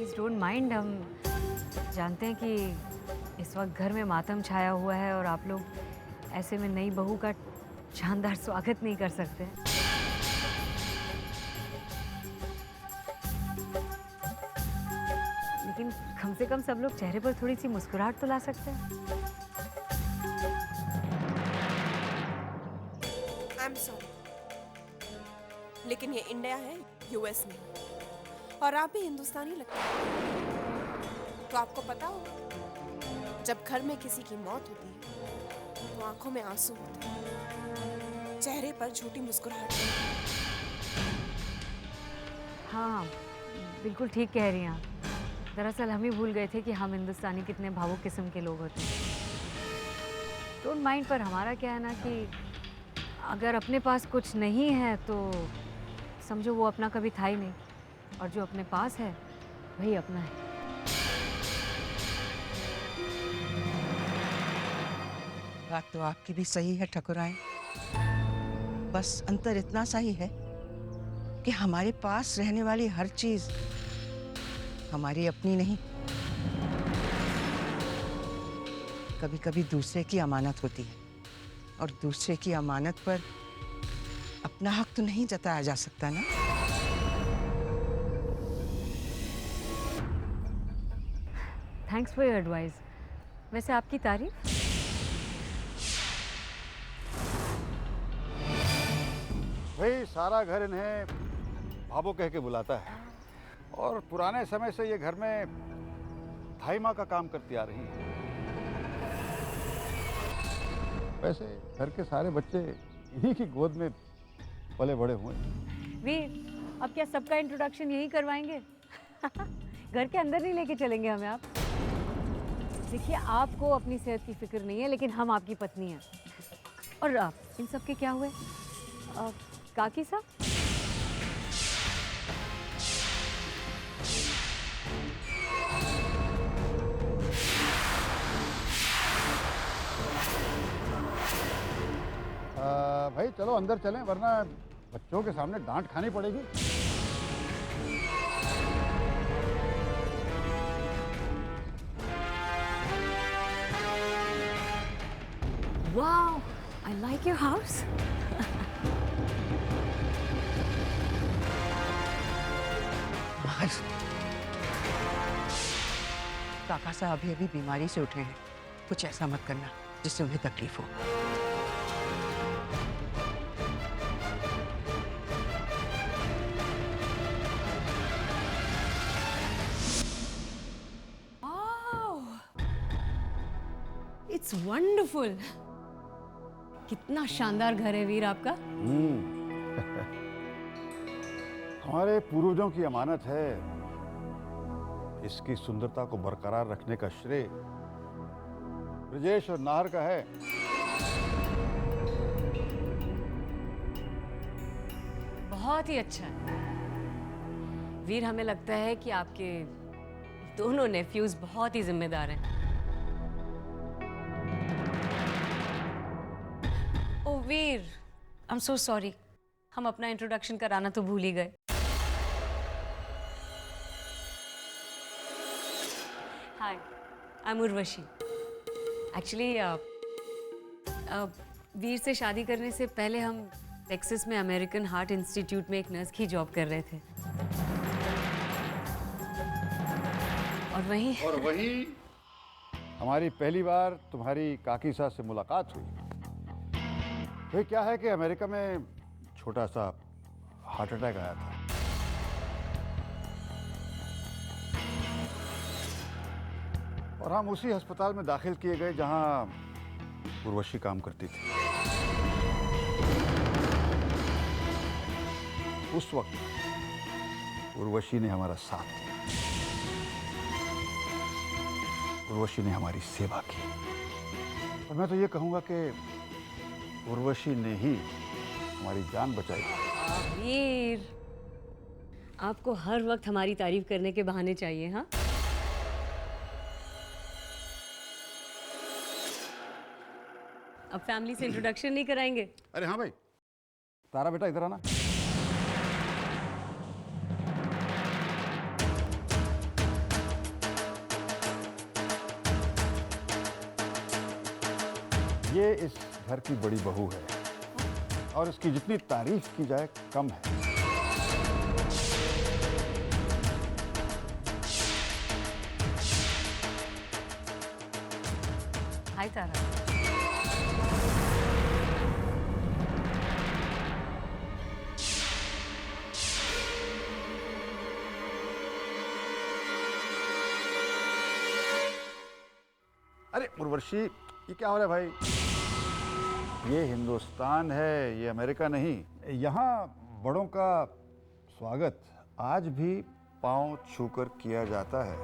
Please don't mind. हम जानते हैं कि इस वक्त घर में मातम छाया हुआ है और आप लोग ऐसे में नई बहू का शानदार स्वागत नहीं कर सकते। लेकिन कम से कम सब लोग चेहरे पर थोड़ी सी मुस्कुराहट तो ला सकते हैं। आई एम सॉरी, लेकिन ये इंडिया है, यूएस नहीं। और आप भी हिंदुस्तानी लगते हैं। तो आपको पता होगा, जब घर में किसी की मौत होती है तो आंखों में आंसू होते हैं, चेहरे पर छोटी मुस्कुराहट होती है। हाँ, बिल्कुल ठीक कह रही हैं आप। दरअसल हम ही भूल गए थे कि हम हिंदुस्तानी कितने भावुक किस्म के लोग होते हैं। डोंट माइंड, पर हमारा क्या है ना कि अगर अपने पास कुछ नहीं है तो समझो वो अपना कभी था ही नहीं, और जो अपने पास है वही अपना है। बात तो आपकी भी सही है ठकुराइन। बस अंतर इतना सा ही है कि हमारे पास रहने वाली हर चीज हमारी अपनी नहीं, कभी कभी दूसरे की अमानत होती है, और दूसरे की अमानत पर अपना हक तो नहीं जताया जा सकता ना। Thanks for your advice. वैसे आपकी तारीफ। भाई सारा घर इन्हें भाभो कह के बुलाता है, और पुराने समय से ये घर में धाई माँ का काम करती आ रही है। वैसे घर के सारे बच्चे इन्हीं की गोद में पले बड़े हुए। वीर, अब क्या सबका इंट्रोडक्शन यही करवाएंगे? घर के अंदर नहीं लेके चलेंगे हमें आप? देखिए, आपको अपनी सेहत की फिक्र नहीं है, लेकिन हम आपकी पत्नी हैं। और इन सब के क्या हुए? काकी साहब? भाई चलो अंदर चलें, वरना बच्चों के सामने डांट खानी पड़ेगी। Wow, I like your house. काका साहब अभी बीमारी से उठे हैं, कुछ ऐसा मत करना जिससे उन्हें तकलीफ हो। It's wonderful. कितना शानदार घर है वीर आपका। हमारे पूर्वजों की अमानत है। इसकी सुंदरता को बरकरार रखने का श्रेय ब्रजेश और नाहर का है। बहुत ही अच्छा है वीर। हमें लगता है कि आपके दोनों नेफ्यूज बहुत ही जिम्मेदार हैं। ओ वीर, आई एम सो सॉरी, हम अपना इंट्रोडक्शन कराना तो भूल ही गए। हाय, आई एम उर्वशी। एक्चुअली वीर से शादी करने से पहले हम टेक्सास में अमेरिकन हार्ट इंस्टीट्यूट में एक नर्स की जॉब कर रहे थे, और वहीं हमारी पहली बार तुम्हारी काकी साहब से मुलाकात हुई। भाई क्या है कि अमेरिका में छोटा सा हार्ट अटैक आया था, और हम उसी अस्पताल में दाखिल किए गए जहां उर्वशी काम करती थी। उस वक्त उर्वशी ने हमारा साथ दिया, उर्वशी ने हमारी सेवा की, और मैं तो ये कहूंगा कि उर्वशी ने ही हमारी जान बचाई। वीर, आपको हर वक्त हमारी तारीफ करने के बहाने चाहिए। हाँ, अब फैमिली से इंट्रोडक्शन नहीं कराएंगे? अरे हाँ भाई, तारा बेटा इधर आना। ये इस घर की बड़ी बहू है और इसकी जितनी तारीफ की जाए कम है। हाय तारा। अरे उर्वशी, ये क्या हो रहा है भाई? ये हिंदुस्तान है, ये अमेरिका नहीं। यहाँ बड़ों का स्वागत आज भी पांव छूकर किया जाता है।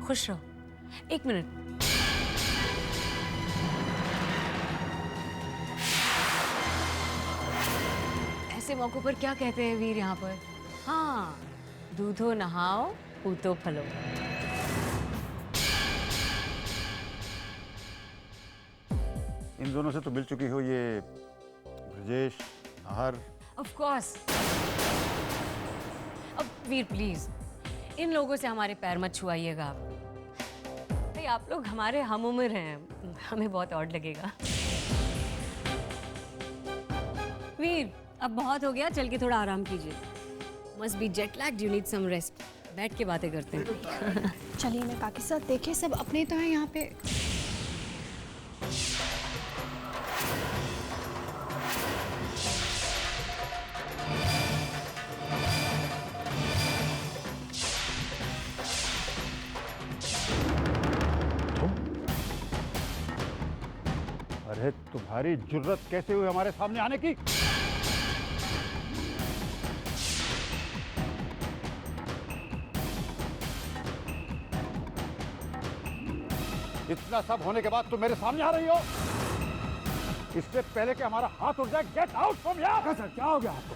खुश रहो। एक मिनट। ऐसे मौकों पर क्या कहते हैं वीर यहाँ पर? हाँ, दूधो नहाओ पूतो फलो। इन दोनों से तो मिल चुकी हो, ये ब्रजेश, नाहर। Of course. अब वीर प्लीज, इन लोगों से हमारे पैर मत छुआइएगा आप। भाई आप लोग हमारे हम उम्र हैं, हमें बहुत ऑड लगेगा। वीर अब बहुत हो गया, चल के थोड़ा आराम कीजिए। Must be jet lagged, you need some rest. बैठ के बातें करते हैं। चलिए मैं काकी साथ देखे, सब अपने तो हैं यहाँ पे। अरे तुम्हारी जुर्रत कैसे हुई हमारे सामने आने की? इतना सब होने के बाद तुम मेरे सामने आ रही हो? इससे पहले कि हमारा हाथ उठ जाए, get out from here. Sir क्या हो गया आपको?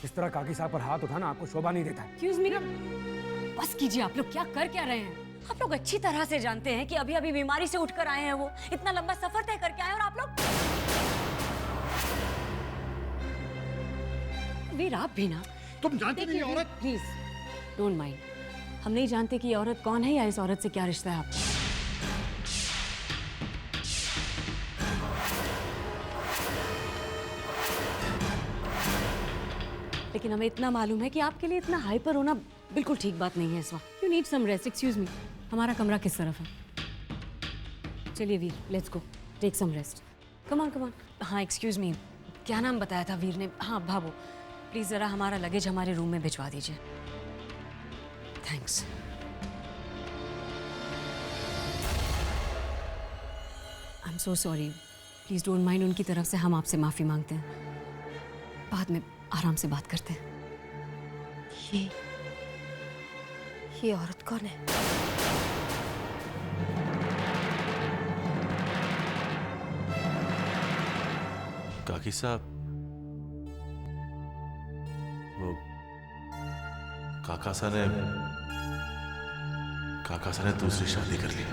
इस तरह काकी साहब पर हाथ उठाना आपको शोभा नहीं देता है। एक्सक्यूज मी, बस कीजिए। आप लोग क्या कर क्या रहे हैं? आप लोग अच्छी तरह से जानते हैं कि अभी अभी बीमारी से उठकर आए हैं, वो इतना लंबा सफर तय करके आए, और आप लोग वीर आप भी ना। तुम जानती नहीं औरत। प्लीज डोंट माइंड, हम नहीं जानते कि ये औरत कौन है या इस औरत से क्या रिश्ता है आपका। लेकिन हमें इतना मालूम है कि आपके लिए इतना हाइपर होना बिल्कुल ठीक बात नहीं है इस वक्त। You need some rest. Excuse me, हमारा कमरा किस तरफ है? चलिए Veer, let's go take some rest. Come on come on. हाँ एक्सक्यूज मी, क्या नाम बताया था वीर ने? हाँ भावो, प्लीज जरा हमारा लगेज हमारे रूम में भिजवा दीजिए। Thanks. I am so sorry, please don't mind. उनकी तरफ से हम आपसे माफी मांगते हैं, बाद में आराम से बात करते हैं। ये औरत कौन है? काकी साहब, वो काका सा ने दूसरी शादी कर ली।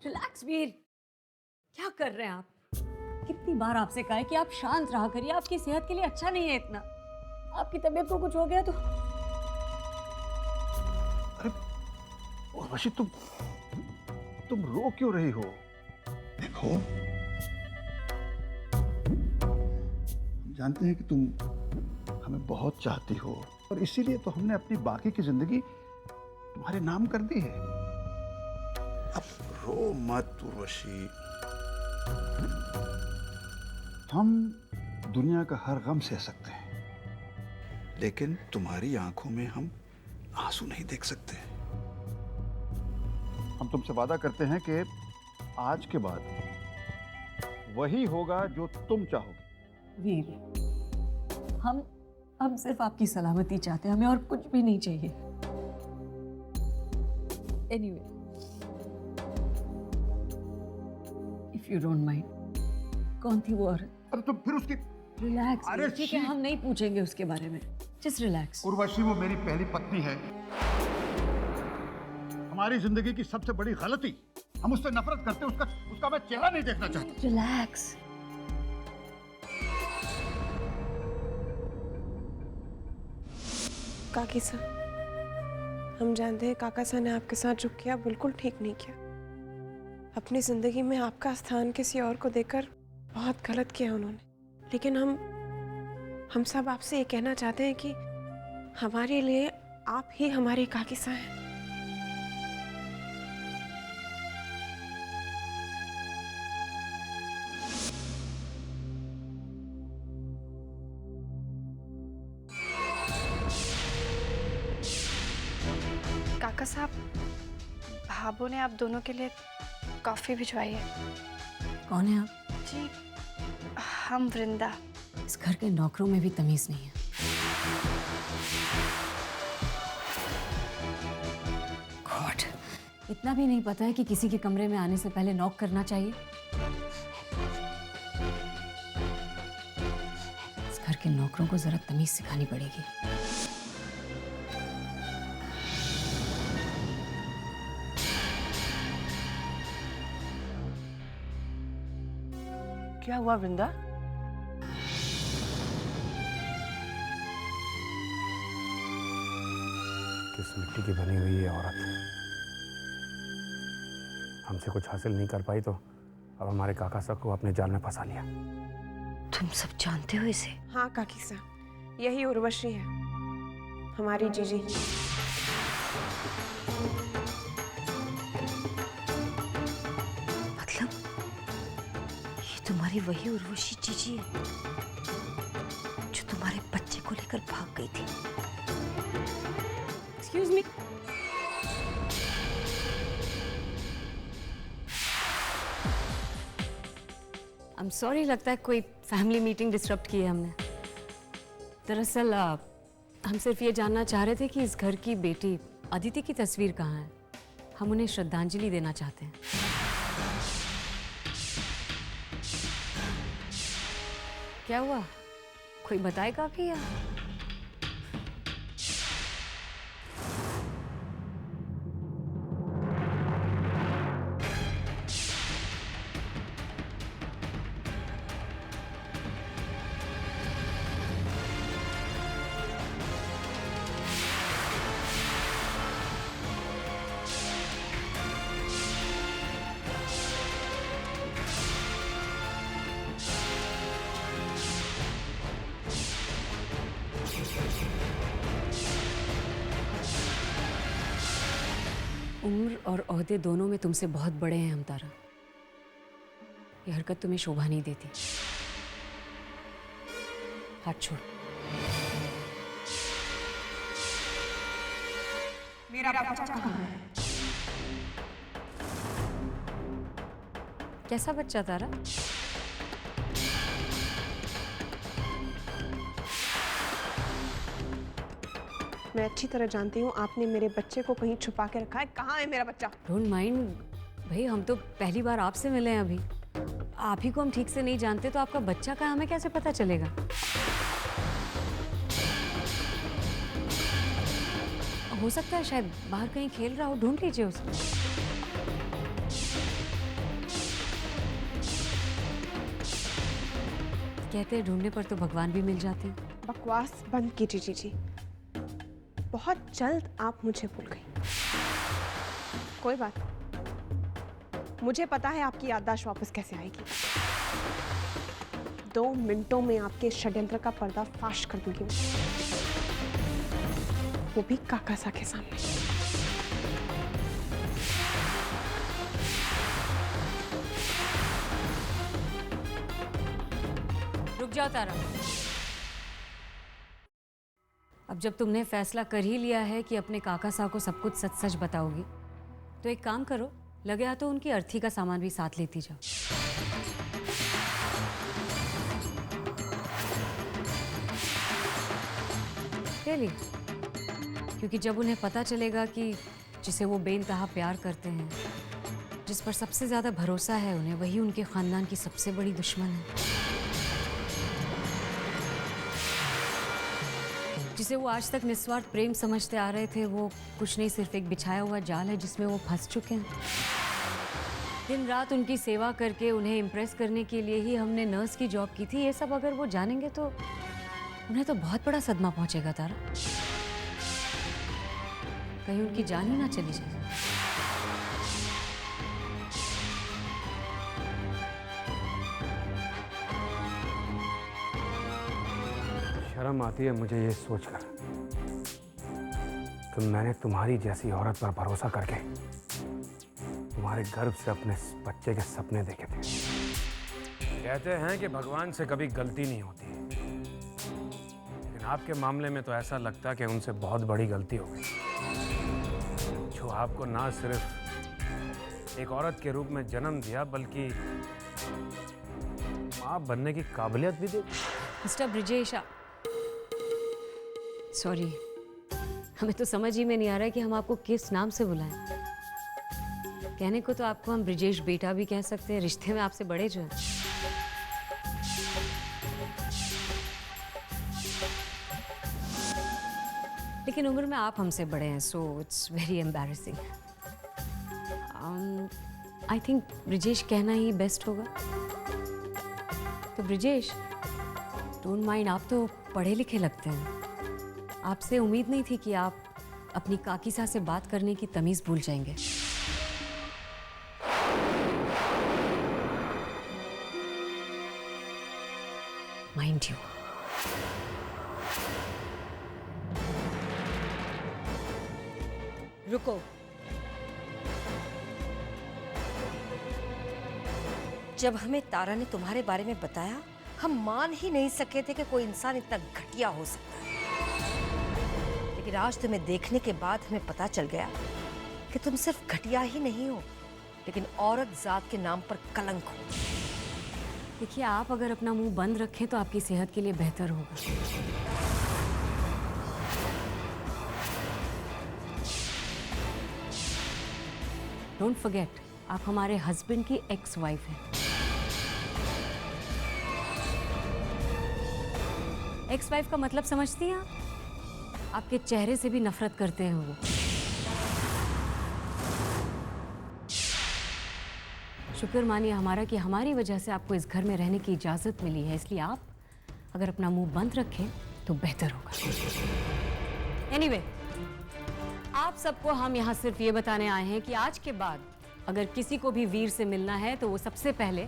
रिलैक्स वीर, क्या कर रहे हैं आप? कितनी बार आपसे कहा है कि आप शांत रहा करिए, आपकी सेहत के लिए अच्छा नहीं है इतना। आपकी तबीयत को कुछ हो गया तो। अरे उर्वशी, तुम रो क्यों रही हो? देखो, हम जानते हैं कि तुम हमें बहुत चाहती हो और इसीलिए तो हमने अपनी बाकी की जिंदगी तुम्हारे नाम कर दी है। अब रो मत उर्वशी। हम दुनिया का हर गम सह सकते हैं, लेकिन तुम्हारी आंखों में हम आंसू नहीं देख सकते। हम तुमसे वादा करते हैं कि आज के बाद वही होगा जो तुम चाहोगे। वीर, हम सिर्फ आपकी सलामती चाहते हैं, हमें और कुछ भी नहीं चाहिए। Anyway, if you don't mind, कौन थी वो औरत? अरे तुम फिर उसकी। रिलैक्स, अरे ठीक है, हम नहीं पूछेंगे उसके बारे में। Just relax. उर्वशी वो मेरी पहली पत्नी है। हम हमारी जिंदगी की सबसे बड़ी गलती। हम उससे नफरत करते हैं, उसका मैं चेहरा नहीं देखना चाहता। रिलैक्स। काकी सा, हम जानते हैं काका सा ने आपके साथ जो किया बिल्कुल ठीक नहीं किया। अपनी जिंदगी में आपका स्थान किसी और को देकर बहुत गलत किया उन्होंने। लेकिन हम सब आपसे ये कहना चाहते हैं कि हमारे लिए आप ही हमारे काकी सा हैं। काका साहब, भाभो ने आप दोनों के लिए कॉफी भिजवाई है। कौन है आप? जी, हम वृंदा। इस घर के नौकरों में भी तमीज नहीं है। गॉड, इतना भी नहीं पता है कि किसी के कमरे में आने से पहले नॉक करना चाहिए। इस घर के नौकरों को जरा तमीज सिखानी पड़ेगी। क्या हुआ वृंदा? किस मिट्टी की बनी हुई ये औरत हमसे कुछ हासिल नहीं कर पाई तो अब हमारे काका साहब को अपने जाल में फंसा लिया। तुम सब जानते हो इसे? हाँ काकी सा, यही उर्वशी है, हमारी जीजी। मतलब ये तुम्हारी वही उर्वशी जीजी है जो तुम्हारे बच्चे को लेकर भाग गई थी। Excuse me. I am sorry, लगता है कोई फैमिली मीटिंग डिस्टर्ब की है हमने। दरअसल हम सिर्फ ये जानना चाह रहे थे कि इस घर की बेटी अदिति की तस्वीर कहाँ है। हम उन्हें श्रद्धांजलि देना चाहते हैं। क्या हुआ, कोई बताएगा भी या? उम्र और ओहदे दोनों में तुमसे बहुत बड़े हैं हमतारा। ये हरकत तुम्हें शोभा नहीं देती। हाथ छोड़। मेरा बच्चा कहाँ है? कैसा बच्चा तारा? मैं अच्छी तरह जानती हूँ आपने मेरे बच्चे को कहीं छुपा के रखा है। कहाँ है मेरा बच्चा? डोंट माइंड भाई, हम तो पहली बार आपसे मिले हैं अभी। आप ही को हम ठीक से नहीं जानते तो आपका बच्चा कहाँ हमें कैसे पता चलेगा? हो सकता है शायद बाहर कहीं खेल रहा हो, ढूंढ लीजिए उसे। कहते हैं ढूंढने पर तो भगवान भी मिल जाते हैं। बकवास बंद कीजिए जीजी। बहुत जल्द आप मुझे भूल गई। कोई बात नहीं, मुझे पता है आपकी याददाश्त वापस कैसे आएगी। 2 मिनटों में आपके षड्यंत्र का पर्दा फाश कर दूंगी, वो भी काकासा के सामने। रुक जाओ तारा। अब जब तुमने फैसला कर ही लिया है कि अपने काका साहब को सब कुछ सच सच बताओगी, तो एक काम करो, लगे हाथों उनकी अर्थी का सामान भी साथ लेती जाओ। रियली, क्योंकि जब उन्हें पता चलेगा कि जिसे वो बेइंतहा प्यार करते हैं, जिस पर सबसे ज्यादा भरोसा है उन्हें, वही उनके खानदान की सबसे बड़ी दुश्मन है। जिसे वो आज तक निस्वार्थ प्रेम समझते आ रहे थे, वो कुछ नहीं, सिर्फ एक बिछाया हुआ जाल है जिसमें वो फंस चुके हैं। दिन रात उनकी सेवा करके उन्हें इम्प्रेस करने के लिए ही हमने नर्स की जॉब की थी। ये सब अगर वो जानेंगे तो उन्हें तो बहुत बड़ा सदमा पहुंचेगा तारा। कहीं उनकी जान ही ना चली जाए। शर्म आती है मुझे ये सोचकर कि मैंने तुम्हारी जैसी औरत पर भरोसा करके तुम्हारे गर्भ से अपने बच्चे के सपने देखे थे। कहते हैं कि भगवान से कभी गलती नहीं होती, लेकिन आपके मामले में तो ऐसा लगता है कि उनसे बहुत बड़ी गलती हो गई, जो आपको ना सिर्फ एक औरत के रूप में जन्म दिया बल्कि मां बनने की काबिलियत भी दी। मिस्टर ब्रिजेश, सॉरी, हमें तो समझ ही में नहीं आ रहा है कि हम आपको किस नाम से बुलाएं। कहने को तो आपको हम ब्रिजेश बेटा भी कह सकते हैं, रिश्ते में आपसे बड़े जो हैं। लेकिन उम्र में आप हमसे बड़े हैं, so it's very embarrassing. I think Brijesh कहना ही बेस्ट होगा। तो ब्रिजेश, डोंट माइंड, आप तो पढ़े लिखे लगते हैं। आपसे उम्मीद नहीं थी कि आप अपनी काकीसा से बात करने की तमीज भूल जाएंगे। Mind you. रुको, जब हमें तारा ने तुम्हारे बारे में बताया, हम मान ही नहीं सके थे कि कोई इंसान इतना घटिया हो सकता है। लेकिन आज तुम्हें देखने के बाद हमें पता चल गया कि तुम सिर्फ घटिया ही नहीं हो, लेकिन औरत जात के नाम पर कलंक हो। देखिए, आप अगर अपना मुंह बंद रखें तो आपकी सेहत के लिए बेहतर होगा। डोंट फॉरगेट, आप हमारे हस्बैंड की एक्स वाइफ हैं। एक्स वाइफ का मतलब समझती हैं आप? आपके चेहरे से भी नफरत करते हैं वो। शुक्र मानिए हमारा कि हमारी वजह से आपको इस घर में रहने की इजाजत मिली है, इसलिए आप अगर अपना मुंह बंद रखें तो बेहतर होगा। एनीवे, आप सबको हम यहाँ सिर्फ ये बताने आए हैं कि आज के बाद अगर किसी को भी वीर से मिलना है तो वो सबसे पहले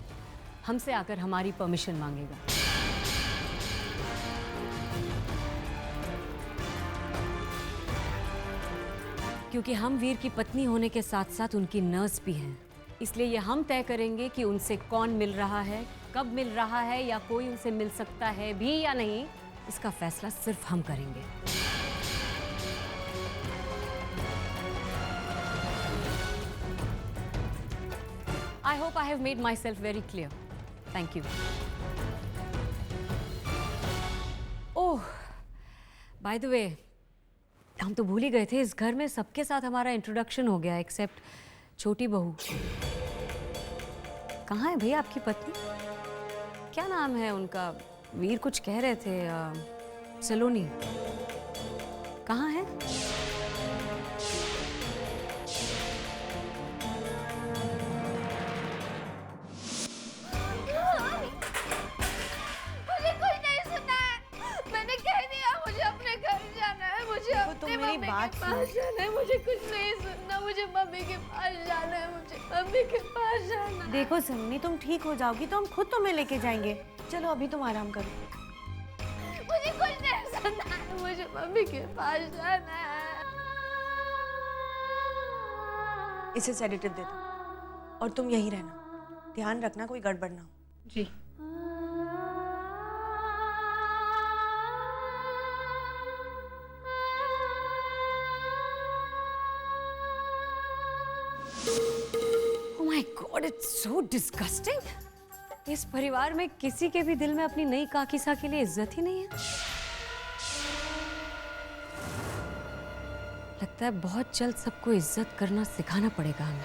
हमसे आकर हमारी परमिशन मांगेगा। क्योंकि हम वीर की पत्नी होने के साथ साथ उनकी नर्स भी हैं, इसलिए ये हम तय करेंगे कि उनसे कौन मिल रहा है, कब मिल रहा है, या कोई उनसे मिल सकता है भी या नहीं, इसका फैसला सिर्फ हम करेंगे। I hope I have made myself very clear. Thank you. Oh, by the way, हम तो भूल ही गए थे, इस घर में सबके साथ हमारा इंट्रोडक्शन हो गया एक्सेप्ट छोटी बहू। कहाँ है भैया आपकी पत्नी? क्या नाम है उनका? वीर कुछ कह रहे थे, सलोनी। कहाँ है? मुझे कोई नहीं सुना है। मैंने कह दिया मुझे अपने घर जाना है, मुझे अपने मम्मी के पास जाना है। मुझे कुछ नहीं सुनना, मुझे मम्मी के पास जाना है, मुझे मम्मी के पास जाना है। देखो सलोनी, तुम ठीक हो जाओगी तो हम खुद तुम्हें लेके जाएंगे। चलो अभी तुम आराम करो। मुझे कुछ नहीं सुनना है, मुझे मम्मी के पास जाना है। इसे सेडेटिव दे दो और तुम यहीं रहना। ध्यान रखना कोई गड़बड़ ना हो। जी। Oh my God, it's so disgusting. इस परिवार में किसी के भी दिल में अपनी नई काकीसा के लिए इज्जत ही नहीं है। लगता है बहुत जल्द सबको इज्जत करना सिखाना पड़ेगा हमें।